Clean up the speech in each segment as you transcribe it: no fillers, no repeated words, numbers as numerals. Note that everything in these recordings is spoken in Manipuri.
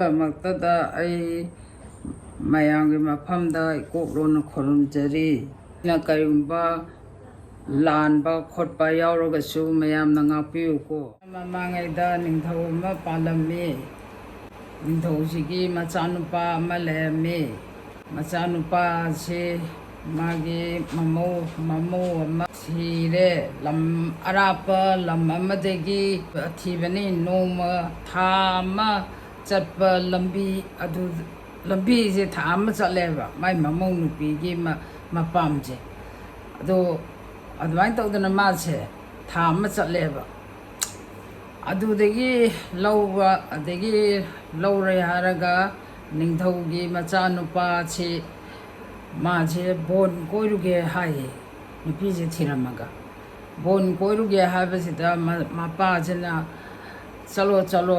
ꯃꯛꯇꯗ ꯑꯩ ꯃꯌꯥꯝꯒꯤ ꯃꯐꯝꯗ ꯏꯀꯣꯛꯂꯣꯟꯅ ꯈꯨꯔꯨꯝꯖꯔꯤ꯫ ꯀꯔꯤꯒꯨꯝꯕ ꯂꯥꯟꯕ ꯈꯣꯠꯄ ꯌꯥꯎꯔꯒꯁꯨ ꯃꯌꯥꯝꯅ ꯉꯥꯛꯄꯤꯌꯨꯀꯣ꯫ ꯃꯃꯥꯡꯉꯩꯗ ꯅꯤꯡꯊꯧ ꯑꯃ ꯄꯥꯜꯂꯝꯃꯤ꯫ ꯅꯤꯡꯊꯧꯁꯤꯒꯤ ꯃꯆꯥꯅꯨꯄꯥ ꯑꯃ ꯂꯩꯔꯝꯃꯤ꯫ ꯃꯆꯥꯅꯨꯄꯥꯁꯤ ꯃꯥꯒꯤ ꯃꯃꯧ ꯑꯃ ꯁꯤꯔꯦ꯫ ꯂꯝ ꯑꯔꯥꯞꯄ ꯂꯝ ꯑꯃꯗꯒꯤ ꯊꯤꯕꯅꯤ꯫ ꯅꯣꯡꯃ ꯊꯥ ꯑꯃ ꯆꯠꯄ ꯂꯝꯕꯤꯁꯦ ꯊꯥ ꯑꯃ ꯆꯠꯂꯦꯕ ꯃꯥꯏ ꯃꯃꯧ ꯅꯨꯄꯤꯒꯤ ꯃꯄꯥꯝꯁꯦ꯫ ꯑꯗꯣ ꯑꯗꯨꯃꯥꯏꯅ ꯇꯧꯗꯅ ꯃꯥꯁꯦ ꯊꯥ ꯑꯃ ꯆꯠꯂꯦꯕ꯫ ꯑꯗꯨꯗꯒꯤ ꯂꯧꯔꯦ ꯍꯥꯏꯔꯒ ꯅꯤꯡꯊꯧꯒꯤ ꯃꯆꯥꯅꯨꯄꯥꯁꯤ ꯃꯥꯁꯦ ꯕꯣꯟ ꯀꯣꯏꯔꯨꯒꯦ ꯍꯥꯏꯌꯦ ꯅꯨꯄꯤꯁꯦ ꯊꯤꯔꯝꯃꯒ꯫ ꯕꯣꯟ ꯀꯣꯏꯔꯨꯒꯦ ꯍꯥꯏꯕꯁꯤꯗ ꯃꯄꯥꯁꯤꯅ ꯆꯠꯂꯣ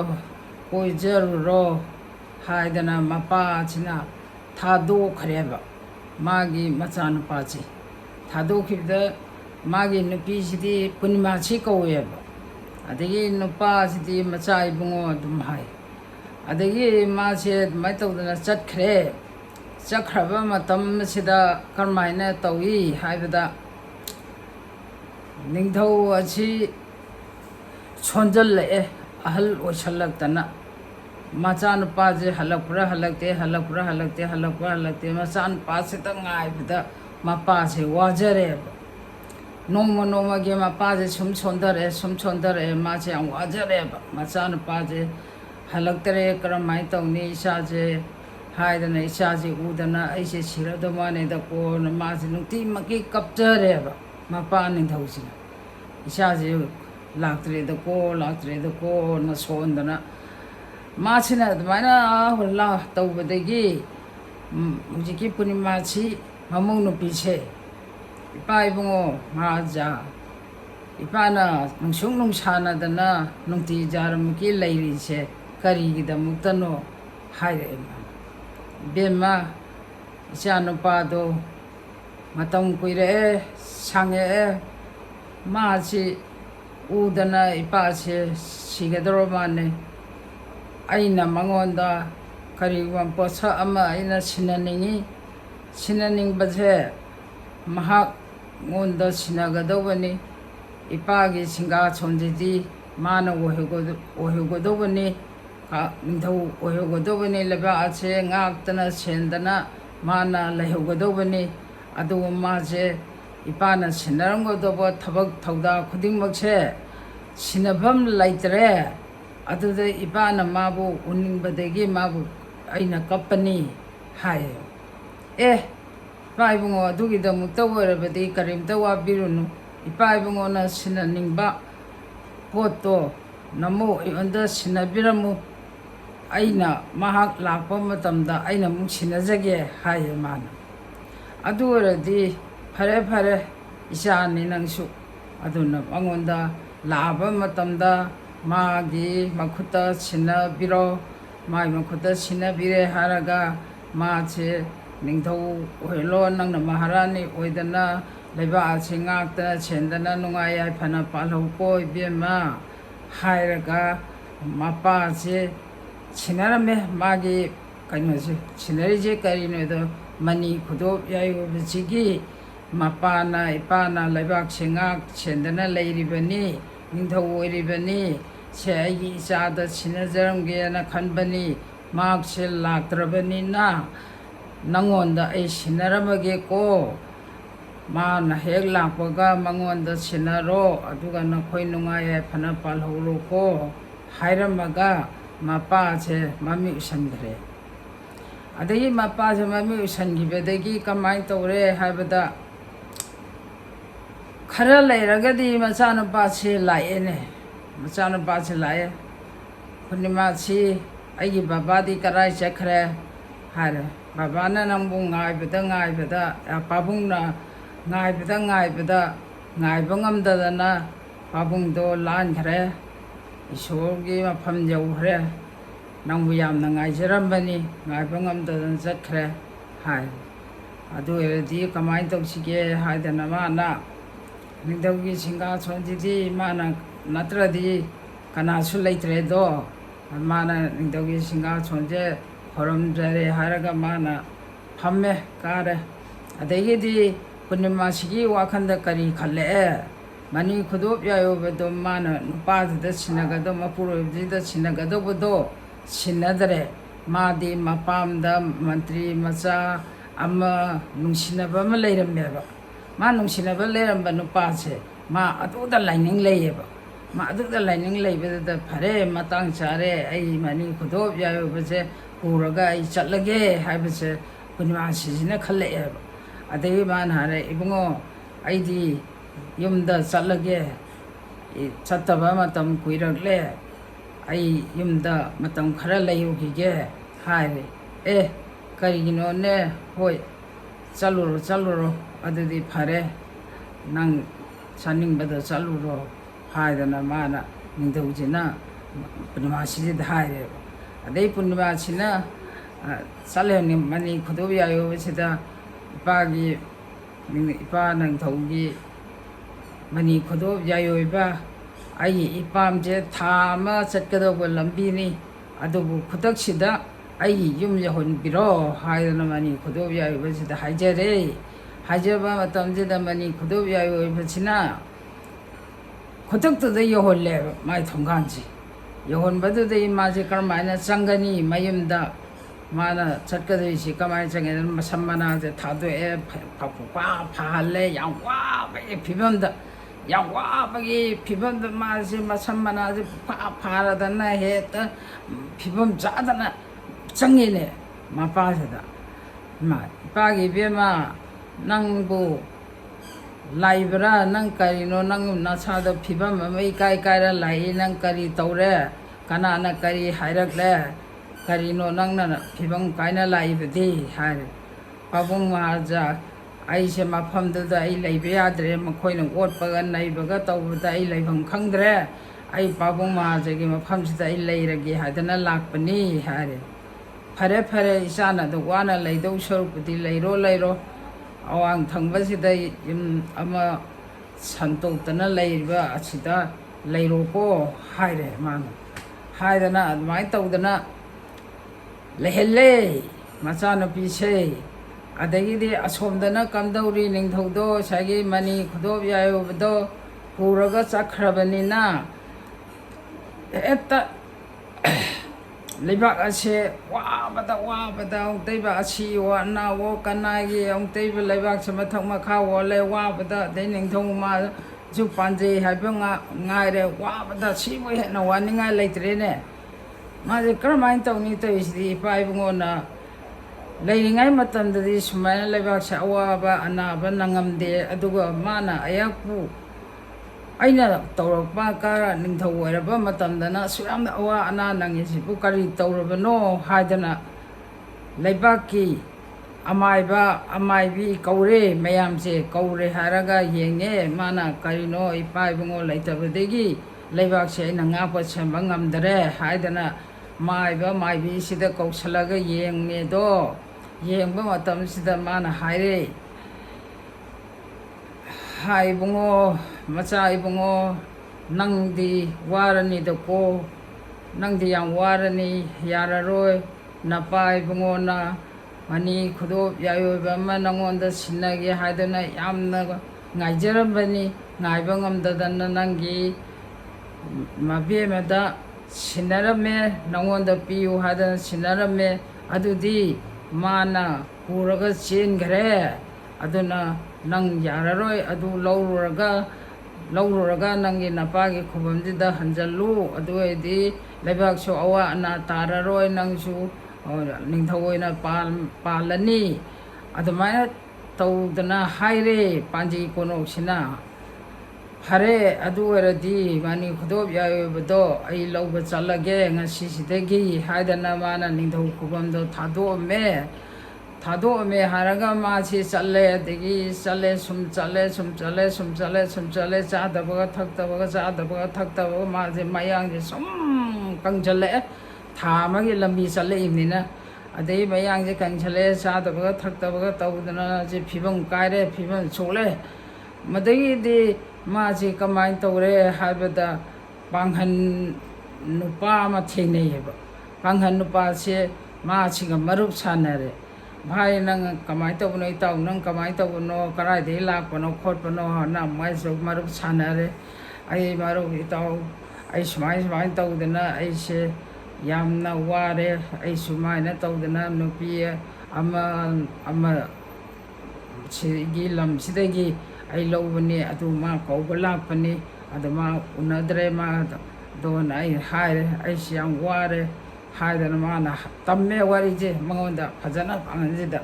ꯀꯣꯏꯖꯔꯨꯔꯣ ꯍꯥꯏꯗꯅ ꯃꯄꯥꯁꯤꯅ ꯊꯥꯗꯣꯛꯈ꯭ꯔꯦꯕ ꯃꯥꯒꯤ ꯃꯆꯥꯅꯨꯄꯥꯁꯤ꯫ ꯊꯥꯗꯣꯛꯈꯤꯕꯗ ꯃꯥꯒꯤ ꯅꯨꯄꯤꯁꯤꯗꯤ ꯄꯨꯔꯅꯤꯃꯥꯁꯤ ꯀꯧꯋꯦꯕ꯫ ꯑꯗꯒꯤ ꯅꯨꯄꯥꯁꯤꯗꯤ ꯃꯆꯥ ꯏꯕꯨꯡꯉꯣ ꯑꯗꯨꯝ ꯍꯥꯏ꯫ ꯑꯗꯒꯤ ꯃꯥꯁꯦ ꯑꯗꯨꯃꯥꯏꯅ ꯇꯧꯗꯅ ꯆꯠꯈ꯭ꯔꯦ꯫ ꯆꯠꯈ꯭ꯔꯕ ꯃꯇꯝꯁꯤꯗ ꯀꯔꯝꯍꯥꯏꯅ ꯇꯧꯏ ꯍꯥꯏꯕꯗ ꯅꯤꯡꯊꯧ ꯑꯁꯤ ꯁꯣꯟꯖꯜꯂꯛꯑꯦ ꯑꯍꯜ ꯑꯣꯏꯁꯜꯂꯛꯇꯅ꯫ ꯃꯆꯥꯅꯨꯄꯥꯁꯦ ꯍꯜꯂꯛꯄ꯭ꯔꯥ ꯍꯜꯂꯛꯇꯦ ꯃꯆꯥꯅꯨꯄꯥꯁꯤꯗ ꯉꯥꯏꯕꯗ ꯃꯄꯥꯁꯦ ꯋꯥꯖꯔꯦꯕ꯫ ꯅꯣꯡꯃꯒꯤ ꯃꯄꯥꯁꯦ ꯁꯨꯝ ꯁꯣꯟꯊꯔꯛꯑꯦ ꯃꯥꯁꯦ ꯌꯥꯝ ꯋꯥꯖꯔꯦꯕ꯫ ꯃꯆꯥꯅꯨꯄꯥꯁꯦ ꯍꯜꯂꯛꯇꯔꯦ ꯀꯔꯝꯍꯥꯏꯅ ꯇꯧꯅꯤ ꯏꯆꯥꯁꯦ ꯍꯥꯏꯗꯅ ꯏꯆꯥꯁꯦ ꯎꯗꯅ ꯑꯩꯁꯦ ꯁꯤꯔꯗꯧ ꯃꯥꯜꯂꯦꯗꯀꯣꯅ ꯃꯥꯁꯦ ꯅꯨꯡꯇꯤꯃꯛꯀꯤ ꯀꯞꯆꯔꯦꯕ ꯃꯄꯥ ꯅꯤꯡꯊꯧꯁꯤꯅ꯫ ꯏꯆꯥꯁꯦ ꯂꯥꯛꯇ꯭ꯔꯦꯗꯀꯣꯅ ꯁꯣꯟꯗꯅ ꯃꯥꯁꯤꯅ ꯑꯗꯨꯃꯥꯏꯅ ꯇꯧꯕꯗꯒꯤ ꯍꯧꯖꯤꯛꯀꯤ ꯄꯨꯔꯅꯤꯃꯥꯁꯤ ꯃꯃꯧ ꯅꯨꯄꯤꯁꯦ ꯏꯄꯥ ꯏꯕꯨꯡꯉꯣ ꯃꯍꯥꯔꯥꯖꯥ ꯏꯄꯥꯅ ꯅꯨꯡꯁꯥꯅꯗꯅ ꯅꯨꯡꯇꯤꯖꯥꯔꯃꯨꯛꯀꯤ ꯂꯩꯔꯤꯁꯦ ꯀꯔꯤꯒꯤꯗꯃꯛꯇꯅꯣ ꯍꯥꯏꯔꯛꯑꯦ ꯃꯥꯅ꯫ ꯏꯕꯦꯝꯃ ꯏꯆꯥ ꯅꯨꯄꯥꯗꯣ ꯃꯇꯝ ꯀꯨꯏꯔꯛꯑꯦ ꯁꯥꯡꯉꯛꯑꯦ ꯃꯥꯁꯤ ꯎꯗꯅ ꯏꯄꯥꯁꯦ ꯁꯤꯒꯗꯧꯔꯕ ꯑꯩꯅ ꯃꯉꯣꯟꯗ ꯀꯔꯤꯒꯨꯝꯕ ꯄꯣꯠꯁꯛ ꯑꯃ ꯑꯩꯅ ꯁꯤꯟꯅꯅꯤꯡꯕꯁꯦ ꯃꯍꯥꯛꯉꯣꯟꯗ ꯁꯤꯟꯅꯒꯗꯧꯕꯅꯤ꯫ ꯏꯄꯥꯒꯤ ꯁꯤꯡꯍꯥꯁꯣꯟꯁꯤꯗꯤ ꯃꯥꯅ ꯑꯣꯏꯍꯧꯒꯗꯧꯕꯅꯤ꯫ ꯅꯤꯡꯊꯧ ꯑꯣꯏꯍꯧꯒꯗꯧꯕꯅꯤ꯫ ꯂꯩꯕꯥꯛ ꯑꯁꯦ ꯉꯥꯛꯇꯅ ꯁꯦꯟꯗꯅ ꯃꯥꯅ ꯂꯩꯍꯧꯒꯗꯧꯕꯅꯤ꯫ ꯑꯗꯨꯒ ꯃꯥꯁꯦ ꯏꯄꯥꯅ ꯁꯤꯟꯅꯔꯝꯒꯗꯧꯕ ꯊꯕꯛ ꯊꯧꯗꯥ ꯈꯨꯗꯤꯡꯃꯛꯁꯦ ꯁꯤꯟꯅꯐꯝ ꯂꯩꯇ꯭ꯔꯦ꯫ ꯑꯗꯨꯗ ꯏꯄꯥꯅ ꯃꯥꯕꯨ ꯎꯅꯤꯡꯕꯗꯒꯤ ꯃꯥꯕꯨ ꯑꯩꯅ ꯀꯞꯄꯅꯤ ꯍꯥꯏꯌꯦ꯫ ꯏꯄꯥ ꯏꯕꯨꯡꯉꯣ ꯑꯗꯨꯒꯤꯗꯃꯛꯇ ꯑꯣꯏꯔꯕꯗꯤ ꯀꯔꯤꯝꯇ ꯋꯥꯕꯤꯔꯨꯅꯨ꯫ ꯏꯄꯥ ꯏꯕꯨꯡꯉꯣꯅ ꯁꯤꯟꯅꯅꯤꯡꯕ ꯄꯣꯠꯇꯣ ꯅꯃꯧ ꯑꯩꯉꯣꯟꯗ ꯁꯤꯟꯅꯕꯤꯔꯝꯃꯨ꯫ ꯑꯩꯅ ꯃꯍꯥꯛ ꯂꯥꯛꯄ ꯃꯇꯝꯗ ꯑꯩꯅ ꯑꯃꯨꯛ ꯁꯤꯟꯅꯖꯒꯦ ꯍꯥꯏꯌꯦ ꯃꯥꯅ꯫ ꯑꯗꯨ ꯑꯣꯏꯔꯗꯤ ꯐꯔꯦ ꯏꯆꯥꯅꯤ ꯅꯪꯁꯨ ꯑꯗꯨꯅ ꯃꯉꯣꯟꯗ ꯂꯥꯛꯑꯕ ꯃꯇꯝꯗ ꯃꯥꯒꯤ ꯃꯈꯨꯠꯇ ꯁꯤꯟꯅꯕꯤꯔꯣ꯫ ꯃꯥꯒꯤ ꯃꯈꯨꯠꯇ ꯁꯤꯟꯅꯕꯤꯔꯦ ꯍꯥꯏꯔꯒ ꯃꯥꯁꯦ ꯅꯤꯡꯊꯧ ꯑꯣꯏꯍꯜꯂꯣ ꯅꯪꯅ ꯃꯍꯥꯔꯥꯅꯤ ꯑꯣꯏꯗꯅ ꯂꯩꯕꯥꯛ ꯑꯁꯤ ꯉꯥꯛꯇꯅ ꯁꯦꯟꯗꯅ ꯅꯨꯡꯉꯥꯏ ꯌꯥꯏꯐꯅ ꯄꯥꯜꯍꯧꯀꯣ ꯏꯕꯦꯝꯃ ꯍꯥꯏꯔꯒ ꯃꯄꯥꯁꯦ ꯁꯤꯟꯅꯔꯝꯃꯦ꯫ ꯃꯥꯒꯤ ꯀꯩꯅꯣꯁꯦ ꯁꯤꯟꯅꯔꯤꯁꯦ ꯀꯔꯤꯅꯣꯗ ꯃꯅꯤ ꯈꯨꯗꯣꯞ ꯌꯥꯏꯑꯣꯏꯕꯁꯤꯒꯤ ꯏꯄꯥꯅ ꯂꯩꯕꯥꯛꯁꯦ ꯉꯥꯛ ꯁꯦꯟꯗꯅ ꯂꯩꯔꯤꯕꯅꯤ ꯅꯤꯡꯊꯧ ꯑꯣꯏꯔꯤꯕꯅꯤ ꯁꯦ ꯑꯩꯒꯤ ꯏꯆꯥꯗ ꯁꯤꯟꯅꯖꯔꯝꯒꯦꯅ ꯈꯟꯕꯅꯤ꯫ ꯃꯍꯥꯛꯁꯦ ꯂꯥꯛꯇ꯭ꯔꯕꯅꯤꯅ ꯅꯪꯉꯣꯟꯗ ꯑꯩ ꯁꯤꯟꯅꯔꯝꯃꯒꯦꯀꯣ꯫ ꯃꯥꯅ ꯍꯦꯛ ꯂꯥꯛꯄꯒ ꯃꯉꯣꯟꯗ ꯁꯤꯟꯅꯔꯣ ꯑꯗꯨꯒ ꯅꯈꯣꯏ ꯅꯨꯡꯉꯥꯏ ꯌꯥꯏꯐꯅ ꯄꯥꯜꯍꯧꯔꯣꯀꯣ ꯍꯥꯏꯔꯝꯃꯒ ꯃꯄꯥꯁꯦ ꯃꯃꯤꯠ ꯎꯏꯁꯟꯈ꯭ꯔꯦ꯫ ꯑꯗꯒꯤ ꯃꯄꯥꯁꯦ ꯃꯃꯤꯠ ꯎꯏꯁꯟꯈꯤꯕꯗꯒꯤ ꯀꯃꯥꯏꯅ ꯇꯧꯔꯦ ꯍꯥꯏꯕꯗ ꯈꯔ ꯂꯩꯔꯒꯗꯤ ꯃꯆꯥꯅꯨꯄꯥꯁꯦ ꯂꯥꯛꯑꯦ꯫ ꯄꯨꯔꯅꯤꯃꯥꯁꯤ ꯑꯩꯒꯤ ꯕꯕꯥꯗꯤ ꯀꯗꯥꯏ ꯆꯠꯈ꯭ꯔꯦ ꯍꯥꯏꯔꯦ꯫ ꯕꯕꯥꯅ ꯅꯪꯕꯨ ꯄꯥꯕꯨꯡꯅ ꯉꯥꯏꯕ ꯉꯝꯗꯗꯅ ꯄꯥꯕꯨꯡꯗꯣ ꯂꯥꯟꯈ꯭ꯔꯦ ꯏꯁꯣꯔꯒꯤ ꯃꯐꯝ ꯌꯧꯈ꯭ꯔꯦ꯫ ꯅꯪꯕꯨ ꯌꯥꯝꯅ ꯉꯥꯏꯖꯔꯝꯕꯅꯤ ꯉꯥꯏꯕ ꯉꯝꯗꯗꯅ ꯆꯠꯈ꯭ꯔꯦ ꯍꯥꯏ꯫ ꯑꯗꯨ ꯑꯣꯏꯔꯗꯤ ꯀꯃꯥꯏꯅ ꯇꯧꯁꯤꯒꯦ ꯍꯥꯏꯗꯅ ꯃꯥꯅ ꯅꯤꯡꯊꯧꯒꯤ ꯁꯤꯡꯍꯥꯁꯣꯟꯁꯤꯗꯤ ꯃꯥꯅ ꯅꯠꯇ꯭ꯔꯗꯤ ꯀꯅꯥꯁꯨ ꯂꯩꯇ꯭ꯔꯦꯗꯣ माना निंदगी सिंगा छोंजे खरमजरे हारगा माना फम्मे कारे अदेगिदी पुनिमासिगी वाखंदा करी खल्ले मनी खुदोप यायोबदो माना नुपाददा सिनगदो मपुरोबदिदा सिनगदोबदो सिनदरे मादी मपामदा मंत्री मचा अमा नुंसिनबा अमा लेरम्बेबा मा नुंसिनबा लेरम्बा नुपासे मा अदुदा लाइनिंग लेयेबा मा अदुदा लाइनिंग लेबददा फरे मतंग चारे आई मनी खुदोप यायोबसे पुरगा आई चलगे हाइबसे पुनिमासिजिना खल्लेएबा अदगी मान हारे इबुंगो आइदी युमदा चलगे चत्तबा मतम कुइरगले आई युमदा मतम खरा लयुगिगे हारे ए करिगिनोने होय चलुरो अदुदी फरे नंग चानिंगबदा चलुरो हायदना माना निंदौजिना पुनिमासिजिदा हारे अदई पुनिमासिना चलेनि मनी खुदोब यायोबसिदा इपागी इपा नंथौगी मनी खुदोब यायोबा आई इपामजे थामा चटकदोब लंबीनी अदुबु खुदक्सिदा आई युम यहोनबिरो हायदना मनी खुदोब यायोबसिदा हाइजरे हाइजबा मतमजिदा मनी खुदोब यायोबसिना खुदक्तुदा यहोले माइ थोंगांजी यहोनबदुदा इमाजे करमाइना चंगनी मयुमदा माना चटकदोइसी कमाइ चंगे मसमनाजे थादोए फाफुपा फाहले याम वाबगे फिबमदा याम वाबगे फिबमदा माजे मसमनाजे फारदना हेता फिबम जादना चंगेने मापाजदा मा इपागी बेमा नंगबो लाइब्रा नंग करिनो नंग नसादो फिबम अमै काय कायरा लाई नंग करी तौरे कनाना करी हाइरकले करिनो नंगना फिबम कायना लाइबदि हारे पाबुंग महाराजा आइसे मफमदुदा आई लैबे याद्रे मखोइना ओटपगा नैबगा तौबदा आई लैभम खंगद्रे आई पाबुंग महाराजागी मफमसिदा आई लैरगे हादना लाकपनी हारे फरे फरे इसाना दो वाना लैदौ सरुपदि लैरो अवांग थंगबसिदा युम अमा संतोक्तना लैबा असिदा लैरोको हाइरे माना हाइदना अदमाइ तौदना लेहले मचानुपीसे अदगिदि असोमदना कमदौरी निंगथौदो सागी मनी खुदोब यायोबदो पुरगा चखरबनिना एता लेबाक असे वाबदा औतैबा असी वाना वो कनागी औतैबा लेबाक से मथक मखा वले वाबदा दै निंगथौ मा जु पांजे हाइबा ngaire वाबदा सिबो हेना वानिंगाय लैत्रेने माजे करमाइन तौनी तौइसदि इपाइबुंगोना लैरिंगाय मतमददि सुमायना लेबाकसे अवाबा अनाबा नंगमदे अदुगा माना अयाकपु अइना तौरकपा कारा निंगथौ ओइरबा मतमदना सुयामदा अवा अना नंगिसिबु करि तौरबनो हायदना लेबाककी अमाइबा अमाइबी कौरे मयामसे कौरे हारगा येंगे माना करिनो इपाइबुंगो लैतबदगी लेबाकसे अइना ngapa semba ngamdare haidana माइबा माइबी सिदा कौसलगा येंगनेदो येंगबा मतमसिदा माना हाइरे हाइबुंगो मचा इबुंगो नंगदी वारनी दको नंगदी याम वारनी याररोय नपा इबुंगो ना मनी खुदोब यायोबा मा नंगोंदा सिन्नगे हाइदना यामना ngaijarambani ngaiba ngamdadana nangi माबेमदा सिनरमे नंगोंदा पियु हादन सिनरमे अदुदी माना पुरगा चेनगरे अदुना नंग याररोय अदु लौरुरगा नंगी नपागी खुबमदिदा हंजल्लु अदुएदी लेबाकसो अवा अना ताररोय नंगसु निंगथौइना पालनी अदुमायना तौदना हाइरे पांजी कोनोसिना फरे अदु ओरदी मानी खुदोब यायोबदो आई लौबा चलगे ngasisidagi हायदना माना निंगथौ खुबमदो थादोमे हारगा मासी चले अदगी चले सुम चले चादबगा थक्तबगा माजे मयांगे सुम कंजले थामगे लंबी चले इनिना अदई मयांगे कंजले चादबगा थक्तबगा तौदना जे फिबम कायरे फिबम सोले मदगी दे माजी कमाइन तौरे हाबदा पांगहन nupa ama thengneiyeba panghan nupa se ma chiga marup sanare bhai nang kamai tawno itaw nang kamai tawno karai de lakpano khotpano na mai so marup sanare ai marup itaw ai smai tawdana ai se yamna ware ai sumai na tawdana nupi ama sigi lam sidagi ai lobani adu ma kauba lakpani adu ma unadre ma don ai haire ai siang ware haidana mana tamme warije mangonda phajana panganjida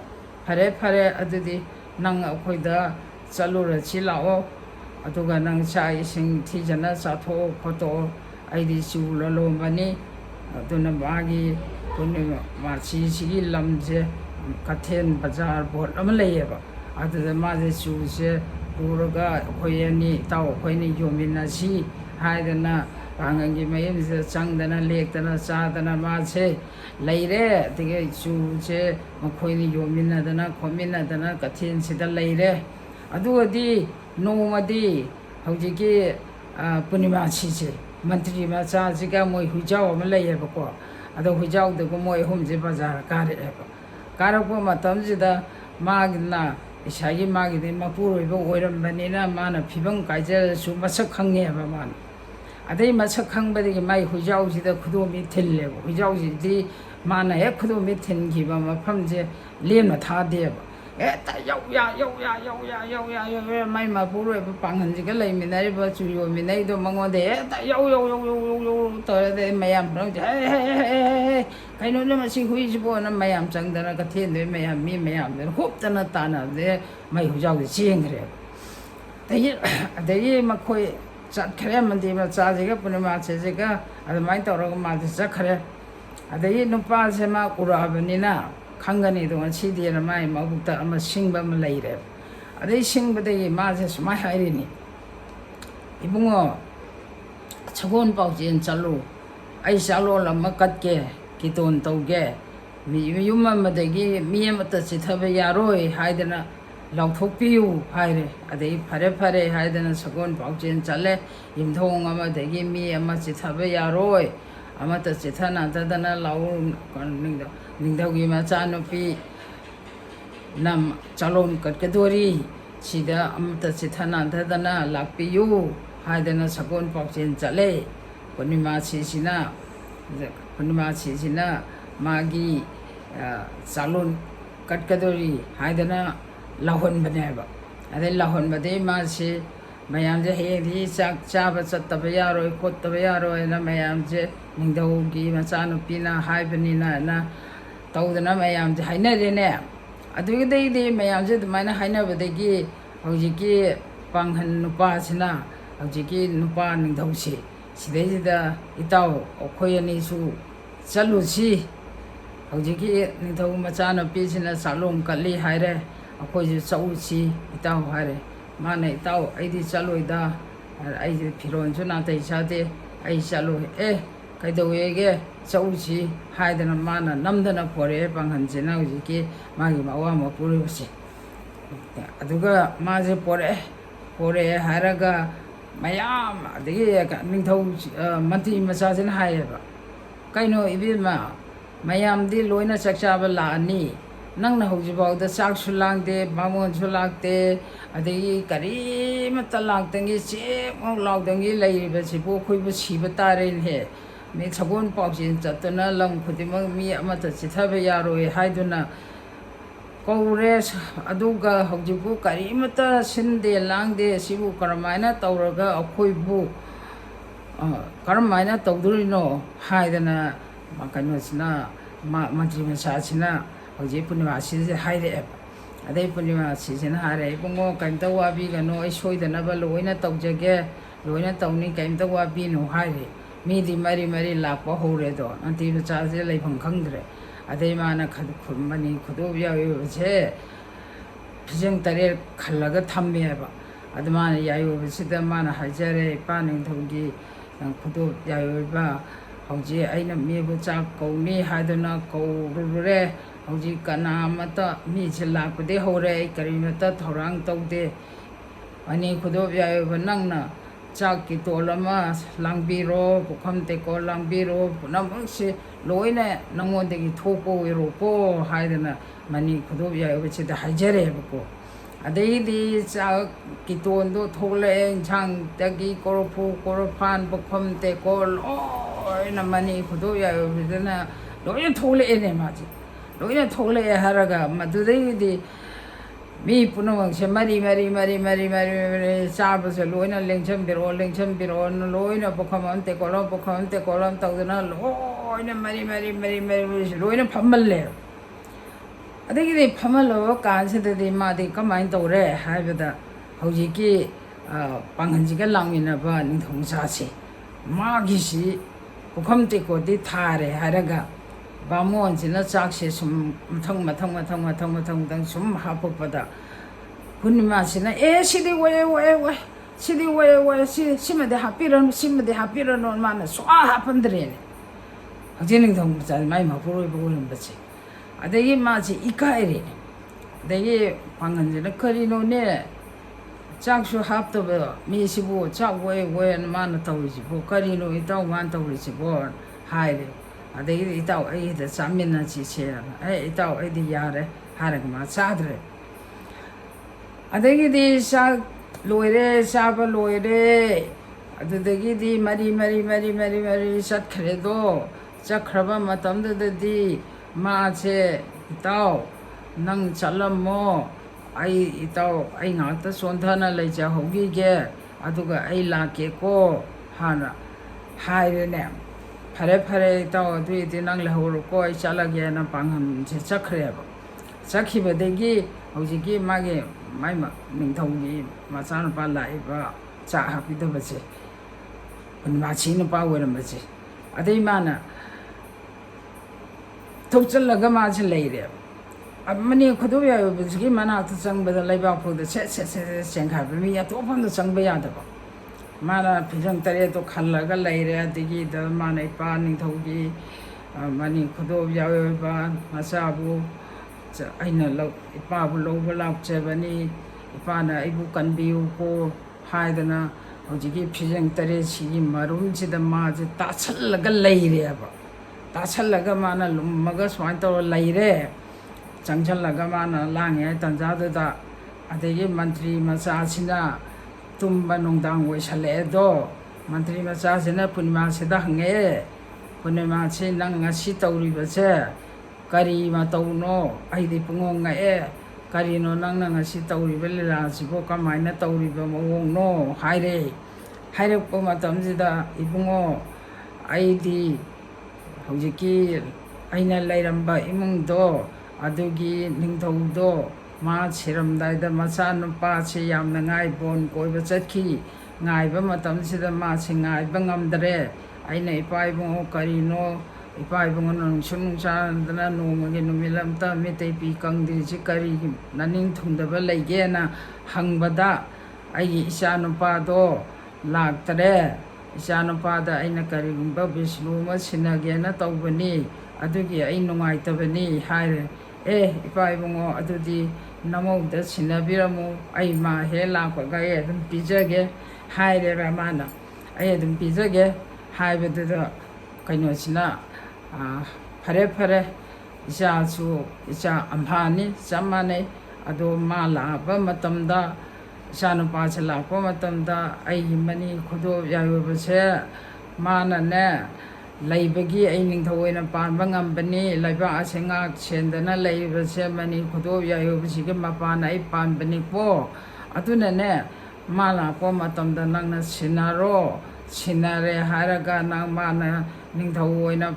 phare adudi nang akhoida chalura chilao aduga nang cha ising thijana chatho photo aidi chula lombani aduna magi kuni machi sigi lamje kathen bazar bot ama leyeba aduda maje chuse puraga khoyani taw khoini yominasi haidana pangangi mayamse changdana lektana chadana mache leire tige chuse makhoini yominadana khominadana kathen sida leire adugadi nomadi hojiki punima chise mantri macha jiga moi hujau ama leyebako ado hujau de ko moi humje bazar kare eba karako matamjida magna isagi magi de mapuroibo oirambanina mana phibang kaijal su masak khangeba mana adai masak khangbadigi mai hujausida khudomi thilleba hujausi mana he khudomi thingiba mafamje lemna thadeba eta yau ya mai mapuroi panghanjiga leiminariba chuyo minaido mangode eta yau tore mayam prang he kaino na masi huijibo na mayam changdana kathen mayam mi mayam hoptana tana de mai hujausi chengre adai makhoi chakre mandi ma chajiga punima chejega adamai tawraga ma chakre adai nupa sema urabanina khangani do chidi na mai mabukta ama singba ma leire adai singbadagi ma je sumai hairini ibungo chagon paujin chalu ai chalo lama katke kiton tauge mi yumma madagi mi amata chithaba yaroi haidana lauthokpiu haire adai phare haidana chagon paujin chale imthong ama dagi mi ama chithaba yaroi amata chithana tadana lau ningdaugi macha nupi nam chalon katkadori sida amata chithana tadana lakpiyu haidana sagon paujin chale punima chisina magi chalon katkadori haidana lahon baneba adai lahon bade ma se mayam je he chak chaba chattaba yaroi khottaba yaroi na mayam je ningdaugi macha nupina haibanina na tawdana mayam je hainarene adugidai mayam je dumaina hainabadagi hojiki panghan nupa sina hojiki nupa ningdausi sidaisida itaw okhoyani su chalusi hojiki ningdau macha nupi sina salom kali haire akhoi chausi itaw haire mana itaw aidi chaloida aidi phiron chuna tai chade ai chalo kaidawege chausi haidana mana namdana pore panghanjina hojiki magi mawa mapuribasi aduga maje pore haraga mayam adigi ningthau manti machajina hayeba kaino ibima mayamdi loina chakchaba laani nangna hojibawda chaksu langde bamonsu lakte adigi karimata laktangi chemok laukdangi leibasibo khoibu siba tarin he mi chagon paujin chatuna lam khudimang mi amata chithaba yaroi haiduna kaure aduga hojibu karimata sinde langde sibu karamaina tawraga akhoibu karamaina tawdurino haidana makanosina manji masachina hoji punima sije haire adai punima sijena hare bungo kaimta wabi gano ai soidana ba loina tawjage loina tawni kaimta wabi no haire midi mari lakpa hore do anti machaje leifang khangdre adai mana khadkhumani khudobiya je phijang tare khallaga thammeba admana yayo sida mana hajare paning thogi khudob yayo ba hauji aina mebu chak kauni hadana kaurure hauji kana mata mi chila pade hore karimata thorang taude ani khudob yayo nangna ꯆꯥꯛꯀꯤ ꯇꯣꯜ ꯑꯃ ꯂꯥꯡꯕꯤꯔꯣ ꯄꯨꯈꯝ ꯇꯦꯡꯀꯣꯠ ꯂꯥꯡꯕꯤꯔꯣ ꯄꯨꯝꯅꯃꯛꯁꯦ ꯂꯣꯏꯅ ꯅꯉꯣꯟꯗꯒꯤ ꯊꯣꯛꯄ ꯑꯣꯏꯔꯣꯀꯣ ꯍꯥꯏꯗꯅ ꯃꯅꯤ ꯈꯨꯗꯣꯞ ꯌꯥꯏꯑꯣꯕꯁꯤꯗ ꯍꯥꯏꯖꯔꯦꯕꯀꯣ ꯑꯗꯩꯗꯤ ꯆꯥꯛꯀꯤ ꯇꯣꯟꯗꯣ ꯊꯣꯛꯂꯛꯑꯦ ꯏꯟꯁꯥꯡꯗꯒꯤ ꯀꯣꯔꯐꯨ ꯀꯣꯔꯐꯥꯟ ꯄꯨꯈꯝ ꯇꯦꯡꯀꯣꯠ ꯂꯣꯏꯅ ꯃꯅꯤ ꯈꯨꯗꯣꯞ ꯌꯥꯏꯑꯣꯕꯁꯤꯗꯅ ꯂꯣꯏꯅ ꯊꯣꯛꯂꯛꯑꯦꯅꯦ ꯃꯥꯁꯦ ꯂꯣꯏꯅ ꯊꯣꯛꯂꯛꯑꯦ ꯍꯥꯏꯔꯒ ꯃꯗꯨꯗꯩꯗꯤ ꯃꯤ ꯄꯨꯝꯅꯃꯛꯁꯦ ꯃꯔꯤ ꯆꯥꯕꯁꯦ ꯂꯣꯏꯅ ꯂꯦꯡꯁꯟꯕꯤꯔꯛꯑꯣ ꯂꯣꯏꯅ ꯄꯨꯈꯝ ꯑꯃ ꯇꯦꯡꯀꯣꯠ ꯑꯃ ꯇꯧꯗꯅ ꯂꯣꯏꯅ ꯃꯔꯤ ꯂꯣꯏꯅ ꯐꯝꯍꯜꯂꯦ ꯑꯗꯒꯤꯗꯤ ꯐꯝꯍꯜꯂꯕ ꯀꯥꯟꯁꯤꯗꯗꯤ ꯃꯥꯗꯤ ꯀꯃꯥꯏꯅ ꯇꯧꯔꯦ ꯍꯥꯏꯕꯗ ꯍꯧꯖꯤꯛꯀꯤ ꯄꯥꯡꯒꯟꯁꯤꯒ ꯂꯥꯛꯃꯤꯟꯅꯕ ꯅꯤꯡꯊꯧ ꯃꯆꯥꯁꯦ ꯃꯥꯒꯤꯁꯤ ꯄꯨꯈꯝ ꯇꯦꯡꯀꯣꯠꯇꯤ ꯊꯥꯔꯦ ꯍꯥꯏꯔꯒ ꯕꯥꯃꯣꯟꯁꯤꯅ ꯆꯥꯛꯁꯦ ꯁꯨꯝ ꯃꯊꯪ ꯁꯨꯝ ꯍꯥꯞꯄꯛꯄꯗ ꯄꯨꯔꯅꯤꯃꯥꯁꯤꯅ ꯁꯤꯗꯤ ꯑꯣꯏ ꯁꯤꯗꯤ ꯑꯣꯏ ꯁꯤꯃꯗꯤ ꯍꯥꯞꯄꯤꯔꯅꯨ ꯃꯥꯅ ꯁꯨꯡꯍꯥꯞ ꯍꯥꯞꯄꯟꯗ꯭ꯔꯦꯅꯦ ꯍꯧꯖꯤꯛ ꯅꯤꯡꯊꯧ ꯃꯆꯥꯁꯦ ꯃꯥꯏ ꯃꯄꯨꯔꯣꯏꯕ ꯑꯣꯏꯔꯝꯕꯁꯦ ꯑꯗꯒꯤ ꯃꯥꯁꯤ ꯏꯀꯥꯏꯔꯦ ꯑꯗꯒꯤ ꯄꯥꯡꯒꯟꯁꯤꯅ ꯀꯔꯤꯅꯣꯅꯦ ꯆꯥꯛꯁꯨ ꯍꯥꯞꯇꯕ ꯃꯤꯁꯤꯕꯨ ꯆꯥꯛ ꯑꯣꯏꯅ ꯃꯥꯅ ꯇꯧꯔꯤꯁꯤꯕꯨ ꯀꯔꯤꯅꯣ ꯏꯇꯥꯎ ꯃꯥꯅ ꯇꯧꯔꯤꯁꯤꯕꯣ ꯍꯥꯏꯔꯦ ꯑꯗꯒꯤꯗꯤ ꯏꯇꯥꯎ ꯑꯩꯒꯤꯗ ꯆꯥꯃꯤꯟꯅꯁꯤꯁꯦꯅ ꯏꯇꯥꯎ ꯑꯩꯗꯤ ꯌꯥꯔꯦ ꯍꯥꯏꯔꯒ ꯃꯥ ꯆꯥꯗ꯭ꯔꯦ ꯑꯗꯒꯤꯗꯤ ꯆꯥꯛ ꯂꯣꯏꯔꯦ ꯆꯥꯕ ꯂꯣꯏꯔꯦ ꯑꯗꯨꯗꯒꯤꯗꯤ ꯃꯔꯤ ꯆꯠꯈ꯭ꯔꯦꯗꯣ ꯆꯠꯈ꯭ꯔꯕ ꯃꯇꯝꯗꯨꯗꯗꯤ 마제 이따오 năng 잘라모 아이 이따오 아이 나한테 손타나 레자 호기게 아두가 아이 라게고 하나 하이르네 파레 이따오 두이디 năng 레호르고 아이 잘라게나 방함 제 착크레버 착히버데기 호지기 마게 마이마 닝통기 마사는 발라이바 자 하피더버지 마치는 바워는버지 아데이마나 ꯊꯣꯛꯆꯜꯂꯒ ꯃꯥꯁꯦ ꯂꯩꯔꯦꯕ ꯃꯅꯤ ꯈꯨꯗꯣꯞ ꯌꯥꯏꯑꯣꯕꯁꯤꯒꯤ ꯃꯅꯥꯛꯇ ꯆꯪꯕꯗ ꯂꯩꯕꯥꯛꯐꯥꯎꯗ ꯁꯦꯠ ꯆꯦꯟꯈꯥꯏꯕ ꯃꯤ ꯑꯇꯣꯞꯄꯝꯗ ꯆꯪꯕ ꯌꯥꯗꯕ ꯃꯥꯅ ꯐꯤꯖꯪ ꯇꯔꯦꯠꯇꯣ ꯈꯜꯂꯒ ꯂꯩꯔꯦ ꯑꯗꯒꯤꯗ ꯃꯥꯅ ꯏꯄꯥ ꯅꯤꯡꯊꯧꯒꯤ ꯃꯅꯤ ꯈꯨꯗꯣꯞ ꯌꯥꯏꯑꯣꯕ ꯃꯆꯥꯕꯨ ꯑꯩꯅ ꯏꯄꯥꯕꯨ ꯂꯧꯕ ꯂꯥꯛꯆꯕꯅꯤ ꯏꯄꯥꯅ ꯑꯩꯕꯨ ꯀꯟꯕꯤꯌꯨꯀꯣ ꯍꯥꯏꯗꯅ ꯍꯧꯖꯤꯛꯀꯤ ꯐꯤꯖꯪ ꯇꯔꯦꯠꯁꯤꯒꯤ ꯃꯔꯨꯝꯁꯤꯗ ꯃꯥꯁꯦ ꯇꯥꯁꯜꯂꯒ ꯂꯩꯔꯦꯕ ꯇꯥꯁꯜꯂꯒ ꯃꯥꯅ ꯂꯨꯝꯃꯒ ꯁꯨꯃꯥꯏꯅ ꯇꯧꯔ ꯂꯩꯔꯦ ꯆꯪꯁꯜꯂꯒ ꯃꯥꯅ ꯂꯥꯡꯉꯦ ꯇꯟꯖꯥꯗꯨꯗ ꯑꯗꯒꯤ ꯃꯟꯇ꯭ꯔꯤ ꯃꯆꯥꯁꯤꯅ ꯇꯨꯝꯕ ꯅꯨꯡꯗꯥꯡ ꯑꯣꯏꯁꯜꯂꯛꯑꯦꯗꯣ ꯃꯟꯇ꯭ꯔꯤ ꯃꯆꯥꯁꯤꯅ ꯄꯨꯔꯅꯤꯃꯥꯁꯤꯗ ꯍꯪꯉꯛꯑꯦ ꯄꯨꯔꯅꯤꯃꯥꯁꯤ ꯅꯪ ꯉꯁꯤ ꯇꯧꯔꯤꯕꯁꯦ ꯀꯔꯤ ꯃꯇꯧꯅꯣ ꯑꯩꯗꯤ ꯄꯨꯡꯉꯣ ꯉꯛꯑꯦ ꯀꯔꯤꯅꯣ ꯅꯪꯅ ꯉꯁꯤ ꯇꯧꯔꯤꯕ ꯂꯤꯂꯥꯁꯤꯕꯨ ꯀꯃꯥꯏꯅ ꯇꯧꯔꯤꯕ ꯃꯑꯣꯡꯅꯣ ꯍꯥꯏꯔꯦ ꯍꯥꯏꯔꯛꯄ ꯃꯇꯝꯁꯤꯗ ꯏꯕꯨꯡꯉꯣ ꯑꯩꯗꯤ ꯍꯧꯖꯤꯛꯀꯤ ꯑꯩꯅ ꯂꯩꯔꯝꯕ ꯏꯃꯨꯡꯗꯣ ꯑꯗꯨꯒꯤ ꯅꯤꯡꯊꯧꯗꯣ ꯃꯥ ꯁꯤꯔꯝꯗꯥꯏꯗ ꯃꯆꯥꯅꯨꯄꯥꯁꯤ ꯌꯥꯝꯅ ꯉꯥꯏꯕꯣꯟ ꯀꯣꯏꯕ ꯆꯠꯈꯤ ꯉꯥꯏꯕ ꯃꯇꯝꯁꯤꯗ ꯃꯥꯁꯤ ꯉꯥꯏꯕ ꯉꯝꯗ꯭ꯔꯦ ꯑꯩꯅ ꯏꯄꯥ ꯏꯕꯨꯡꯉꯣ ꯀꯔꯤꯅꯣ ꯏꯄꯥ ꯏꯕꯨꯡꯉꯣꯅ ꯅꯨꯡꯁꯥꯗꯅ ꯅꯣꯡꯃꯒꯤ ꯅꯨꯃꯤꯠ ꯑꯃꯇ ꯃꯤꯇꯩ ꯄꯤ ꯀꯪꯗ꯭ꯔꯤꯁꯤ ꯀꯔꯤꯒꯤ ꯅꯅꯤꯡ ꯊꯨꯡꯗꯕ ꯂꯩꯒꯦꯅ ꯍꯪꯕꯗ ꯑꯩꯒꯤ ꯏꯆꯥꯅꯨꯄꯥꯗꯣ ꯂꯥꯛꯇꯔꯦ ꯏꯆꯥꯅꯨꯄꯥꯗ ꯑꯩꯅ ꯀꯔꯤꯒꯨꯝꯕ ꯕꯤꯁꯅꯨ ꯑꯃ ꯁꯤꯟꯅꯒꯦꯅ ꯇꯧꯕꯅꯤ ꯑꯗꯨꯒꯤ ꯑꯩ ꯅꯨꯡꯉꯥꯏꯇꯕꯅꯤ ꯍꯥꯏꯔꯦ ꯏꯄꯥ ꯏꯕꯨꯡꯉꯣ ꯑꯗꯨꯗꯤ ꯅꯃꯧꯗ ꯁꯤꯟꯅꯕꯤꯔꯝꯃꯨ ꯑꯩ ꯃꯥ ꯍꯦꯛ ꯂꯥꯛꯄꯒ ꯑꯩ ꯑꯗꯨꯝ ꯄꯤꯖꯒꯦ ꯍꯥꯏꯔꯦꯕ ꯃꯥꯅ ꯑꯩ ꯑꯗꯨꯝ ꯄꯤꯖꯒꯦ ꯍꯥꯏꯕꯗꯨꯗ ꯀꯩꯅꯣꯁꯤꯅ ꯐꯔꯦ ꯏꯆꯥꯁꯨ ꯏꯆꯥ ꯑꯝꯍꯥꯅꯤ ꯆꯞ ꯃꯥꯟꯅꯩ ꯑꯗꯣ ꯃꯥ ꯂꯥꯛꯄ ꯃꯇꯝꯗ ꯏꯆꯥꯅꯨꯄꯥꯁꯦ ꯂꯥꯛꯄ ꯃꯇꯝꯗ ꯑꯩꯒꯤ ꯃꯅꯤ ꯈꯨꯗꯣꯞ ꯌꯥꯏꯑꯣꯕꯁꯦ ꯃꯥꯅꯅꯦ ꯂꯩꯕꯒꯤ ꯑꯩ ꯅꯤꯡꯊꯧ ꯑꯣꯏꯅ ꯄꯥꯟꯕ ꯉꯝꯕꯅꯤ ꯂꯩꯕꯥꯛ ꯑꯁꯦ ꯉꯥꯛ ꯁꯦꯟꯗꯅ ꯂꯩꯕꯁꯦ ꯃꯅꯤ ꯈꯨꯗꯣꯞ ꯌꯥꯏꯑꯣꯕꯁꯤꯒꯤ ꯃꯄꯥꯟꯅ ꯑꯩ ꯄꯥꯟꯕꯅꯤꯀꯣ ꯑꯗꯨꯅꯅꯦ ꯃꯥ ꯂꯥꯛꯄ ꯃꯇꯝꯗ ꯅꯪꯅ ꯁꯤꯟꯅꯔꯣ ꯁꯤꯟꯅꯔꯦ ꯍꯥꯏꯔꯒ ꯅꯪ ꯃꯥꯅ ꯅꯤꯡꯊꯧ ꯑꯣꯏꯅ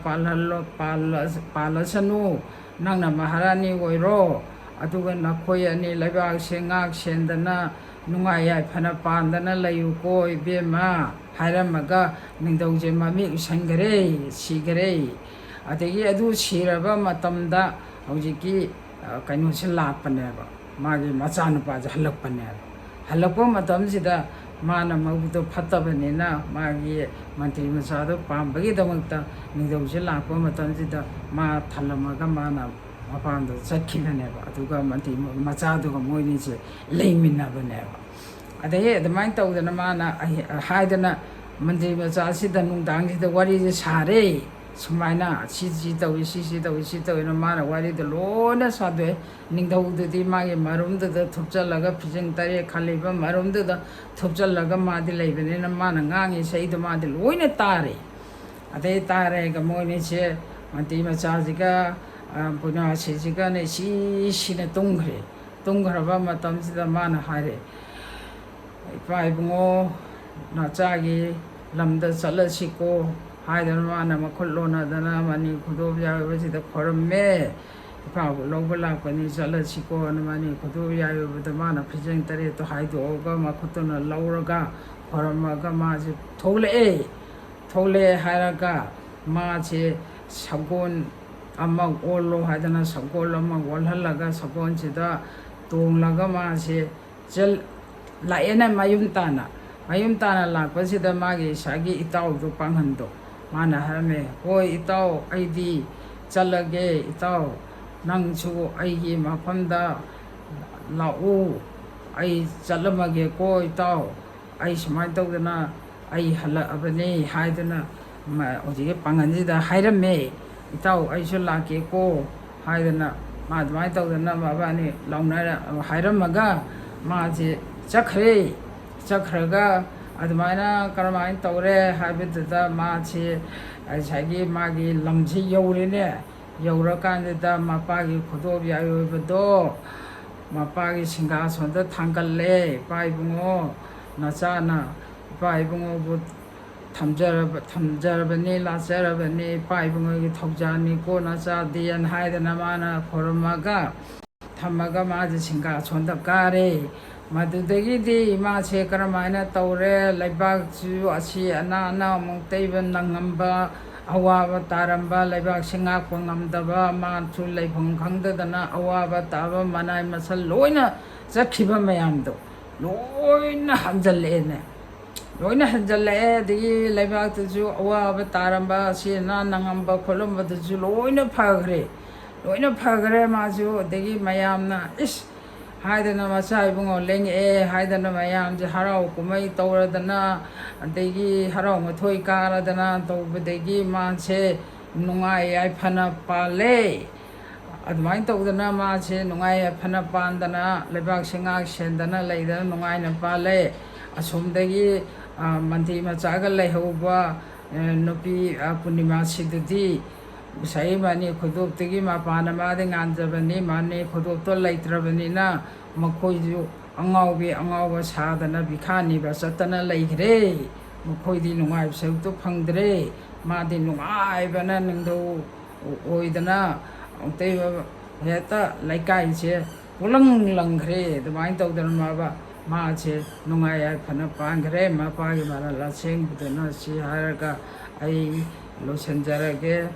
ꯄꯥꯜꯂꯁꯅꯨ ꯅꯪꯅ ꯃꯍꯥꯔꯥꯅꯤ ꯑꯣꯏꯔꯣ ꯑꯗꯨꯒ ꯅꯈꯣꯏ ꯑꯅꯤ ꯂꯩꯕꯥꯛꯁꯦ ꯉꯥꯛ ꯁꯦꯟꯗꯅ ꯅꯨꯡꯉꯥꯏ ꯌꯥꯏꯐꯅ ꯄꯥꯟꯗꯅ ꯂꯩꯌꯨꯀꯣ ꯏꯕꯦꯝꯃ ꯍꯥꯏꯔꯝꯃꯒ ꯅꯤꯡꯊꯧꯁꯦ ꯃꯃꯤꯠ ꯎꯏꯁꯟꯈꯔꯦ ꯁꯤꯈꯔꯦ ꯑꯗꯒꯤ ꯑꯗꯨ ꯁꯤꯔꯕ ꯃꯇꯝꯗ ꯍꯧꯖꯤꯛꯀꯤ ꯀꯩꯅꯣꯁꯦ ꯂꯥꯛꯄꯅꯦꯕ ꯃꯥꯒꯤ ꯃꯆꯥꯅꯨꯄꯥꯁꯦ ꯍꯜꯂꯛꯄꯅꯦꯕ ꯍꯜꯂꯛꯄ ꯃꯇꯝꯁꯤꯗ ꯃꯥꯅ ꯃꯕꯨꯛꯇꯣ ꯐꯠꯇꯕꯅꯤꯅ ꯃꯥꯒꯤ ꯃꯟꯇ꯭ꯔꯤ ꯃꯆꯥꯗꯣ ꯄꯥꯝꯕꯒꯤꯗꯃꯛꯇ ꯅꯤꯡꯊꯧꯁꯦ ꯂꯥꯛꯄ ꯃꯇꯝꯁꯤꯗ ꯃꯥ ꯊꯜꯂꯝꯃꯒ ꯃꯥꯅ ꯃꯄꯥꯟꯗ ꯆꯠꯈꯤꯕꯅꯦꯕ ꯑꯗꯨꯒ ꯃꯟꯇ꯭ꯔꯤ ꯃꯆꯥꯗꯨꯒ ꯃꯣꯏꯅꯤꯁꯦ ꯂꯩꯃꯤꯟꯅꯕꯅꯦꯕ ꯑꯗꯩ ꯑꯗꯨꯃꯥꯏꯅ ꯇꯧꯗꯅ ꯃꯥꯅ ꯍꯥꯏꯗꯅ ꯃꯟꯇ꯭ꯔꯤ ꯃꯆꯥꯁꯤꯗ ꯅꯨꯡꯗꯥꯡꯁꯤꯗ ꯋꯥꯔꯤꯁꯦ ꯁꯥꯔꯦ ꯁꯨꯃꯥꯏꯅ ꯁꯤ ꯇꯧꯏ ꯁꯤ ꯇꯧꯏ ꯁꯤ ꯇꯧꯏꯅ ꯃꯥꯅ ꯋꯥꯔꯤꯗꯣ ꯂꯣꯏꯅ ꯁꯥꯗꯣꯛꯑꯦ ꯅꯤꯡꯊꯧꯗꯨꯗꯤ ꯃꯥꯒꯤ ꯃꯔꯨꯝꯗꯨꯗ ꯊꯨꯞꯆꯜꯂꯒ ꯐꯤꯖꯪ ꯇꯔꯦꯠ ꯈꯜꯂꯤꯕ ꯃꯔꯨꯝꯗꯨꯗ ꯊꯨꯞꯆꯜꯂꯒ ꯃꯥꯗꯤ ꯂꯩꯕꯅꯤꯅ ꯃꯥꯅ ꯉꯥꯡꯉꯤ ꯏꯁꯩꯗꯣ ꯃꯥꯗꯤ ꯂꯣꯏꯅ ꯇꯥꯔꯦ ꯑꯗꯩ ꯇꯥꯔꯦꯒ ꯃꯣꯏꯅꯤꯁꯦ ꯃꯟꯇ꯭ꯔꯤ ꯃꯆꯥꯁꯤꯒ ꯄꯨꯅꯥꯁꯤꯁꯤꯒꯅ ꯁꯤꯅ ꯇꯨꯝꯈ꯭ꯔꯕ ꯃꯇꯝꯁꯤꯗ ꯃꯥꯅ ꯍꯥꯏꯔꯦ ꯏꯄꯥ ꯏꯕꯨꯡꯉꯣ ꯅꯆꯥꯒꯤ ꯂꯝꯗ ꯆꯠꯂꯁꯤꯀꯣ ꯍꯥꯏꯗꯅ ꯃꯥꯅ ꯃꯈꯨꯠ ꯂꯣꯟꯅꯗꯅ ꯃꯅꯤ ꯈꯨꯗꯣꯞ ꯌꯥꯏꯕꯁꯤꯗ ꯈꯣꯏꯔꯝꯃꯦ ꯏꯄꯥꯕꯨ ꯂꯧꯕ ꯂꯥꯛꯄꯅꯤ ꯆꯠꯂꯁꯤꯀꯣ ꯃꯅꯤ ꯈꯨꯗꯣꯞ ꯌꯥꯏꯕꯗ ꯃꯥꯅ ꯐꯤꯖꯪ ꯇꯔꯦꯠꯇꯣ ꯍꯥꯏꯗꯣꯛꯑꯒ ꯃꯈꯨꯠꯇꯨꯅ ꯂꯧꯔꯒ ꯈꯣꯏꯔꯝꯃꯒ ꯃꯥꯁꯦ ꯊꯣꯛꯂꯛꯑꯦ ꯍꯥꯏꯔꯒ ꯃꯥꯁꯦ ꯁꯒꯣꯜ ꯑꯃ ꯑꯣꯜꯂꯣ ꯍꯥꯏꯗꯅ ꯁꯒꯣꯜ ꯑꯃ ꯑꯣꯜꯍꯜꯂꯒ ꯁꯒꯣꯜꯁꯤꯗ ꯇꯣꯡꯂꯒ ꯃꯥꯁꯦ ꯂꯥꯛꯑꯦꯅ ꯃꯌꯨꯝ ꯇꯥꯅ ꯂꯥꯛꯄꯁꯤꯗ ꯃꯥꯒꯤ ꯏꯁꯥꯒꯤ ꯏꯇꯥꯎꯗꯣ ꯄꯥꯡꯍꯟꯗꯣ ꯃꯥꯅ ꯍꯥꯏꯔꯝꯃꯦ ꯍꯣꯏ ꯏꯇꯥꯎ ꯑꯩꯗꯤ ꯆꯠꯂꯒꯦ ꯏꯇꯥꯎ ꯅꯪꯁꯨ ꯑꯩꯒꯤ ꯃꯐꯝꯗ ꯂꯥꯛꯎ ꯑꯩ ꯆꯠꯂꯝꯃꯒꯦꯀꯣ ꯏꯇꯥꯎ ꯑꯩ ꯁꯨꯃꯥꯏꯅ ꯇꯧꯗꯅ ꯑꯩ ꯍꯜꯂꯛꯑꯕꯅꯤ ꯍꯥꯏꯗꯅ ꯍꯧꯖꯤꯛꯀꯤ ꯄꯥꯡꯒꯜꯁꯤꯗ ꯍꯥꯏꯔꯝꯃꯦ ꯏꯇꯥꯎ ꯑꯩꯁꯨ ꯂꯥꯛꯀꯦꯀꯣ ꯍꯥꯏꯗꯅ ꯃꯥ ꯑꯗꯨꯃꯥꯏꯅ ꯇꯧꯗꯅ ꯃꯕꯥꯅꯤ ꯍꯥꯏꯔꯝꯃꯒ ꯃꯥꯁꯦ ꯆꯠꯈ꯭ꯔꯒ ꯑꯗꯨꯃꯥꯏꯅ ꯀꯔꯝꯍꯥꯏꯅ ꯇꯧꯔꯦ ꯍꯥꯏꯕꯗꯨꯗ ꯃꯥꯁꯤ ꯉꯁꯥꯏꯒꯤ ꯃꯥꯒꯤ ꯂꯝꯁꯤ ꯌꯧꯔꯦꯅꯦ ꯌꯧꯔꯀꯥꯟꯗꯨꯗ ꯃꯄꯥꯒꯤ ꯈꯨꯗꯣꯞ ꯌꯥꯏꯑꯣꯏꯕꯗꯣ ꯃꯄꯥꯒꯤ ꯁꯤꯡꯍꯥꯁꯣꯟꯗ ꯊꯥꯡꯒꯠꯂꯦ ꯏꯄꯥ ꯏꯕꯨꯡꯉꯣ ꯅꯆꯥꯅ 이빠 이붕어부 ꯊꯝꯖꯔꯕꯅꯤ ꯂꯥꯠꯆꯔꯕꯅꯤ ꯏꯄꯥ ꯏꯕꯨꯡꯉꯣꯒꯤ ꯊꯧꯖꯥꯟꯅꯤꯀꯣ ꯅꯆꯥꯗꯤꯅ ꯍꯥꯏꯗꯅ ꯃꯥꯅ ꯈꯣꯏꯔꯝꯃꯒ ꯊꯝꯃꯒ ꯃꯥꯁꯦ ꯁꯤꯡꯍꯥꯁꯣꯟꯗ ꯀꯥꯔꯦ ꯃꯗꯨꯗꯒꯤꯗꯤ ꯃꯥꯁꯦ ꯀꯔꯝꯍꯥꯏꯅ ꯇꯧꯔꯦ ꯂꯩꯕꯥꯛꯁꯨ ꯑꯁꯤ ꯑꯅꯥ ꯑꯃꯨꯛ ꯇꯩꯕ ꯅꯪꯉꯝꯕ ꯑꯋꯥꯕ ꯇꯥꯔꯝꯕ ꯂꯩꯕꯥꯛꯁꯤ ꯉꯥꯛꯄ ꯉꯝꯗꯕ ꯃꯥꯁꯨ ꯂꯩꯐꯝ ꯈꯪꯗꯗꯅ ꯑꯋꯥꯕ ꯇꯥꯕ ꯃꯅꯥꯏ ꯃꯁꯜ ꯂꯣꯏꯅ ꯆꯠꯈꯤꯕ ꯃꯌꯥꯝꯗꯣ ꯂꯣꯏꯅ ꯍꯟꯖꯜꯂꯛꯑꯦ ꯑꯗꯒꯤ ꯂꯩꯕꯥꯛꯇꯁꯨ ꯑꯋꯥꯕ ꯇꯥꯔꯝꯕ ꯑꯁꯤ ꯑꯅꯥ ꯅꯪꯉꯝꯕ ꯈꯣꯠꯂꯝꯕꯗꯨꯁꯨ ꯂꯣꯏꯅ ꯐꯈ꯭ꯔꯦ ꯃꯥꯁꯨ ꯑꯗꯒꯤ ꯃꯌꯥꯝꯅ 하이드나 마사 이붕어 랭에 하이드나 마야암지 하라오 꾸마이 떠오르다나 데기 하라오 토이 까라다나 또부데기 마체 농아이 아이파나 빨레 ꯑꯗꯨꯃꯥꯏꯅ ꯇꯧꯗꯅ ꯃꯥꯁꯦ ꯅꯨꯡꯉꯥꯏ ꯐꯅ ꯄꯥꯟꯗꯅ ꯂꯩꯕꯥꯛꯁꯦ ꯉꯥꯛ ꯁꯦꯟꯗꯅ ꯂꯩꯗꯅ ꯅꯨꯡꯉꯥꯏꯅ ꯄꯥꯜꯂꯦ ꯑꯁꯣꯝꯗꯒꯤ ꯃꯟꯇ꯭ꯔꯤ ꯃꯆꯥꯒ ꯂꯩꯍꯧꯕ ꯅꯨꯄꯤ ꯄꯨꯔꯅꯤꯃꯥꯁꯤꯗꯨꯗꯤ ꯉꯁꯥꯏ ꯃꯅꯤ ꯈꯨꯗꯣꯞꯇꯒꯤ ꯃꯄꯥꯟꯅ ꯃꯥꯗꯤ ꯉꯥꯟꯖꯕꯅꯤ ꯃꯅꯤ ꯈꯨꯗꯣꯞꯇꯣ ꯂꯩꯇ꯭ꯔꯕꯅꯤꯅ ꯃꯈꯣꯏꯁꯨ ꯑꯉꯥꯎꯕ ꯁꯥꯗꯅ ꯕꯤꯈꯥꯅꯤꯕ ꯆꯠꯇꯅ ꯂꯩꯈ꯭ꯔꯦ ꯃꯈꯣꯏꯗꯤ ꯅꯨꯡꯉꯥꯏꯕ ꯁꯔꯨꯛꯇꯣ ꯐꯪꯗ꯭ꯔꯦ ꯃꯥꯗꯤ ꯅꯨꯡꯉꯥꯏꯕꯅ ꯅꯤꯡꯊꯧ ꯑꯣꯏꯗꯅ ꯑꯃꯨꯛꯇꯩꯕ ꯍꯦꯛꯇ ꯂꯩꯀꯥꯏꯁꯦ ꯄꯨꯂꯪ ꯂꯪꯈ꯭ꯔꯦ ꯑꯗꯨꯃꯥꯏꯅ ꯇꯧꯗꯅ 마치 농아야 파는 빵그래 마파기 말할 라생부터는 시 하여가 아이 로선자라게